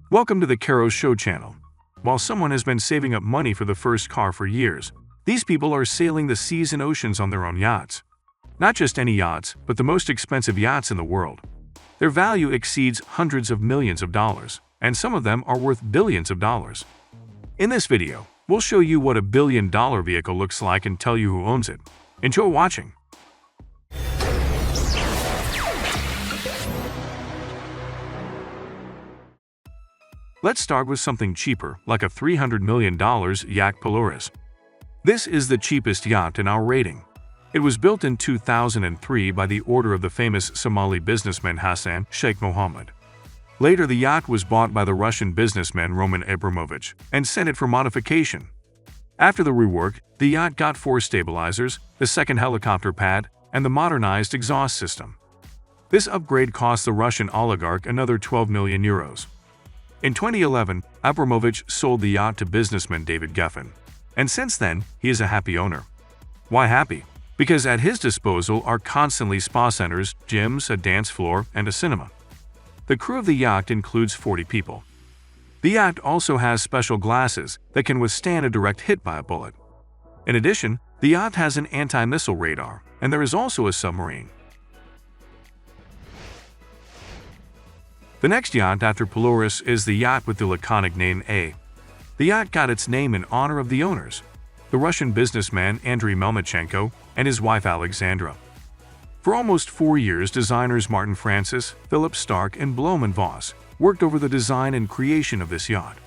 Welcome to the Caro Show channel. While someone has been saving up money for the first car for years, these people are sailing the seas and oceans on their own yachts. Not just any yachts, but the most expensive yachts in the world. Their value exceeds hundreds of millions of dollars, and some of them are worth billions of dollars. In this video, we'll show you what a billion-dollar vehicle looks like and tell you who owns it. Enjoy watching! Let's start with something cheaper, like a $300 million yacht Polaris. This is the cheapest yacht in our rating. It was built in 2003 by the order of the famous Somali businessman Hassan Sheikh Mohammed. Later, the yacht was bought by the Russian businessman Roman Abramovich and sent it for modification. After the rework, the yacht got 4 stabilizers, the second helicopter pad, and the modernized exhaust system. This upgrade cost the Russian oligarch another 12 million euros. In 2011, Abramovich sold the yacht to businessman David Geffen, and since then, he is a happy owner. Why happy? Because at his disposal are constantly spa centers, gyms, a dance floor, and a cinema. The crew of the yacht includes 40 people. The yacht also has special glasses that can withstand a direct hit by a bullet. In addition, the yacht has an anti-missile radar, and there is also a submarine. The next yacht after Polaris is the yacht with the laconic name A. The yacht got its name in honor of the owners, the Russian businessman Andrei Melnichenko and his wife Alexandra. For almost 4 years, designers Martin Francis, Philip Stark, and Blohm & Voss worked over the design and creation of this yacht.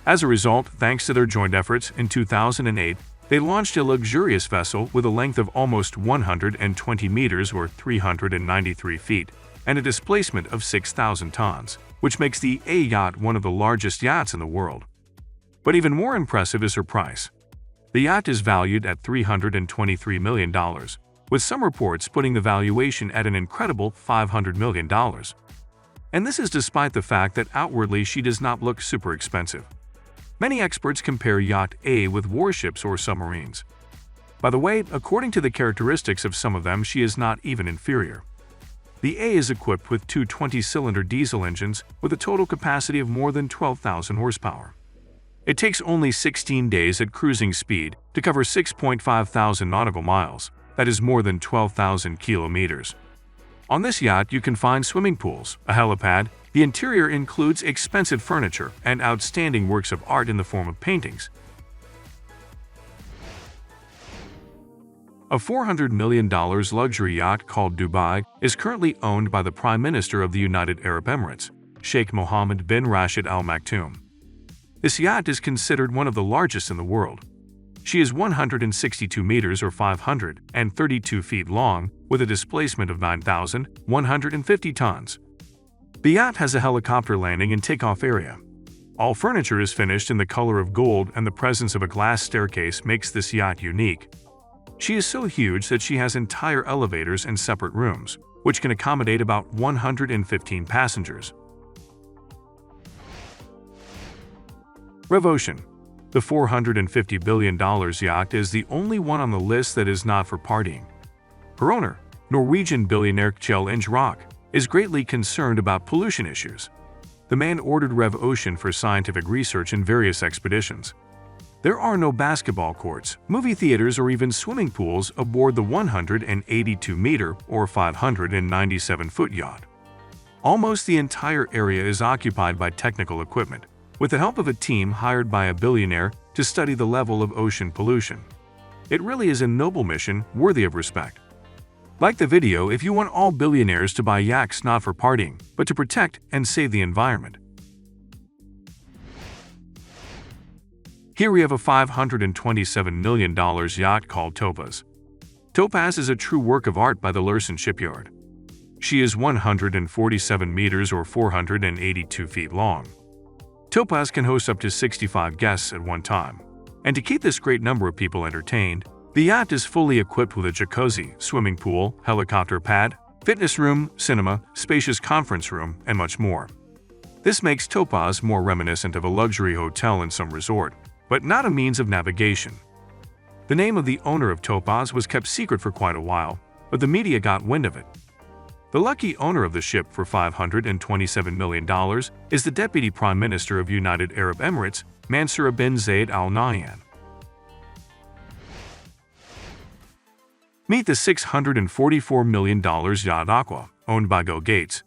As a result, thanks to their joint efforts, in 2008, they launched a luxurious vessel with a length of almost 120 meters or 393 feet, and a displacement of 6,000 tons, which makes the A yacht one of the largest yachts in the world. But even more impressive is her price. The yacht is valued at $323 million, with some reports putting the valuation at an incredible $500 million. And this is despite the fact that outwardly she does not look super expensive. Many experts compare Yacht A with warships or submarines. By the way, according to the characteristics of some of them, she is not even inferior. The A is equipped with 2 20-cylinder diesel engines with a total capacity of more than 12,000 horsepower. It takes only 16 days at cruising speed to cover 6.5 thousand nautical miles, that is more than 12,000 kilometers. On this yacht you can find swimming pools, a helipad. The interior includes expensive furniture and outstanding works of art in the form of paintings. A $400 million luxury yacht called Dubai is currently owned by the Prime Minister of the United Arab Emirates, Sheikh Mohammed bin Rashid Al Maktoum. This yacht is considered one of the largest in the world. She is 162 meters or 532 feet long, with a displacement of 9,150 tons. The yacht has a helicopter landing and takeoff area. All furniture is finished in the color of gold, and the presence of a glass staircase makes this yacht unique. She is so huge that she has entire elevators and separate rooms, which can accommodate about 115 passengers. Rev Ocean. The $450 billion yacht is the only one on the list that is not for partying. Her owner, Norwegian billionaire Kjell Inge Rock, is greatly concerned about pollution issues. The man ordered Rev Ocean for scientific research in various expeditions. There are no basketball courts, movie theaters, or even swimming pools aboard the 182-meter or 597-foot yacht. Almost the entire area is occupied by technical equipment, with the help of a team hired by a billionaire to study the level of ocean pollution. It really is a noble mission worthy of respect. Like the video if you want all billionaires to buy yachts not for partying, but to protect and save the environment. Here we have a $527 million yacht called Topaz. Topaz is a true work of art by the Lursen shipyard. She is 147 meters or 482 feet long. Topaz can host up to 65 guests at one time. And to keep this great number of people entertained, the yacht is fully equipped with a jacuzzi, swimming pool, helicopter pad, fitness room, cinema, spacious conference room, and much more. This makes Topaz more reminiscent of a luxury hotel in some resort, but not a means of navigation. The name of the owner of Topaz was kept secret for quite a while, but the media got wind of it. The lucky owner of the ship for $527 million is the Deputy Prime Minister of United Arab Emirates, Mansour bin Zayed Al Nahyan. Meet the $644 million yacht Aqua, owned by Bill Gates.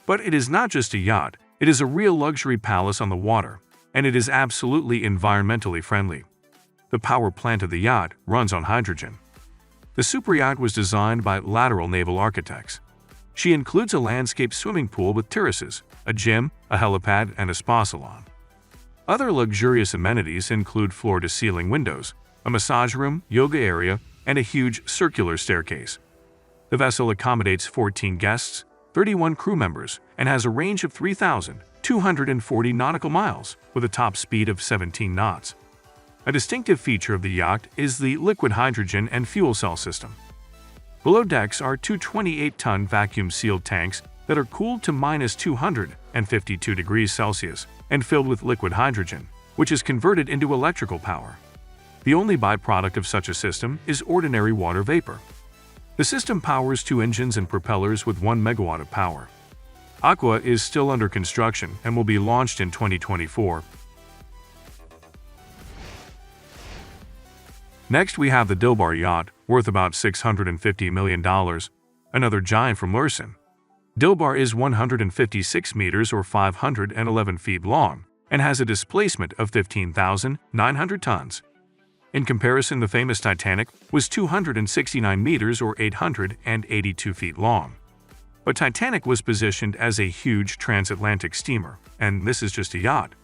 But it is not just a yacht, it is a real luxury palace on the water, and it is absolutely environmentally friendly. The power plant of the yacht runs on hydrogen. The superyacht was designed by Lateral Naval Architects. She includes a landscape swimming pool with terraces, a gym, a helipad, and a spa salon. Other luxurious amenities include floor-to-ceiling windows, a massage room, yoga area, and a huge circular staircase. The vessel accommodates 14 guests, 31 crew members, and has a range of 3,240 nautical miles, with a top speed of 17 knots. A distinctive feature of the yacht is the liquid hydrogen and fuel cell system. Below decks are two 28-ton vacuum-sealed tanks that are cooled to -252 degrees Celsius and filled with liquid hydrogen, which is converted into electrical power. The only byproduct of such a system is ordinary water vapor. The system powers two engines and propellers with 1 megawatt of power. Aqua is still under construction and will be launched in 2024. Next, we have the Dilbar yacht, worth about $650 million, another giant from Lursen. Dilbar is 156 meters or 511 feet long and has a displacement of 15,900 tons. In comparison, the famous Titanic was 269 meters or 882 feet long. But Titanic was positioned as a huge transatlantic steamer, and this is just a yacht.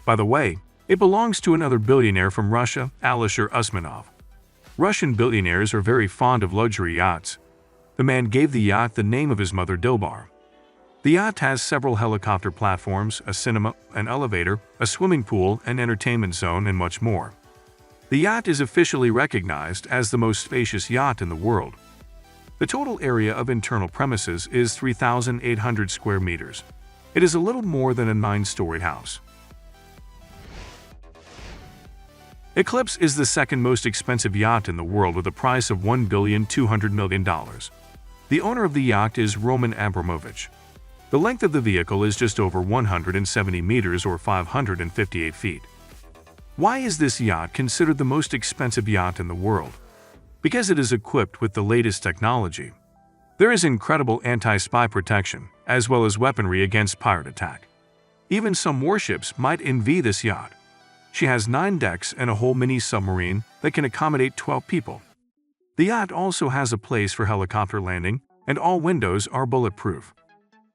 By the way, it belongs to another billionaire from Russia, Alisher Usmanov. Russian billionaires are very fond of luxury yachts. The man gave the yacht the name of his mother, Dilbar. The yacht has several helicopter platforms, a cinema, an elevator, a swimming pool, an entertainment zone, and much more. The yacht is officially recognized as the most spacious yacht in the world. The total area of internal premises is 3,800 square meters. It is a little more than a 9-story house. Eclipse is the second most expensive yacht in the world with a price of $1,200 million. The owner of the yacht is Roman Abramovich. The length of the vehicle is just over 170 meters or 558 feet. Why is this yacht considered the most expensive yacht in the world? Because it is equipped with the latest technology. There is incredible anti-spy protection, as well as weaponry against pirate attack. Even some warships might envy this yacht. She has 9 decks and a whole mini-submarine that can accommodate 12 people. The yacht also has a place for helicopter landing, and all windows are bulletproof.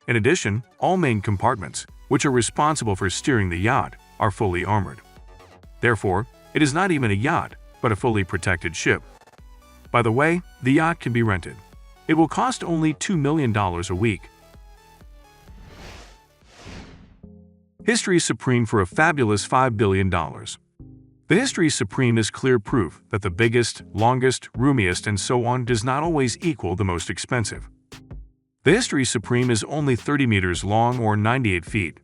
In addition, all main compartments, which are responsible for steering the yacht, are fully armored. Therefore, it is not even a yacht, but a fully protected ship. By the way, the yacht can be rented. It will cost only $2 million a week. History Supreme for a fabulous $5 billion. The History Supreme is clear proof that the biggest, longest, roomiest, and so on does not always equal the most expensive. The History Supreme is only 30 meters long or 98 feet,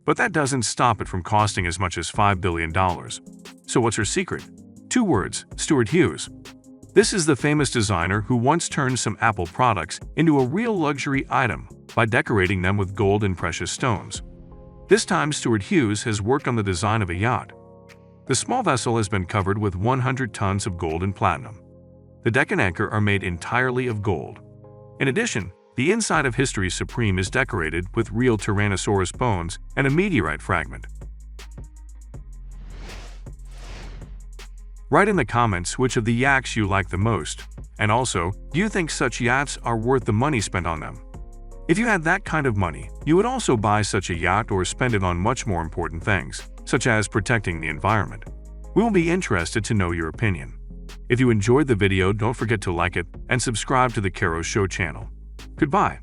but that doesn't stop it from costing as much as $5 billion. So what's her secret? 2 words: Stuart Hughes. This is the famous designer who once turned some Apple products into a real luxury item by decorating them with gold and precious stones. This time, Stuart Hughes has worked on the design of a yacht. The small vessel has been covered with 100 tons of gold and platinum. The deck and anchor are made entirely of gold. In addition, the inside of History Supreme is decorated with real Tyrannosaurus bones and a meteorite fragment. Write in the comments which of the yachts you like the most, and also, do you think such yachts are worth the money spent on them? If you had that kind of money, you would also buy such a yacht or spend it on much more important things, such as protecting the environment. We will be interested to know your opinion. If you enjoyed the video, don't forget to like it and subscribe to the Caro Show channel. Goodbye.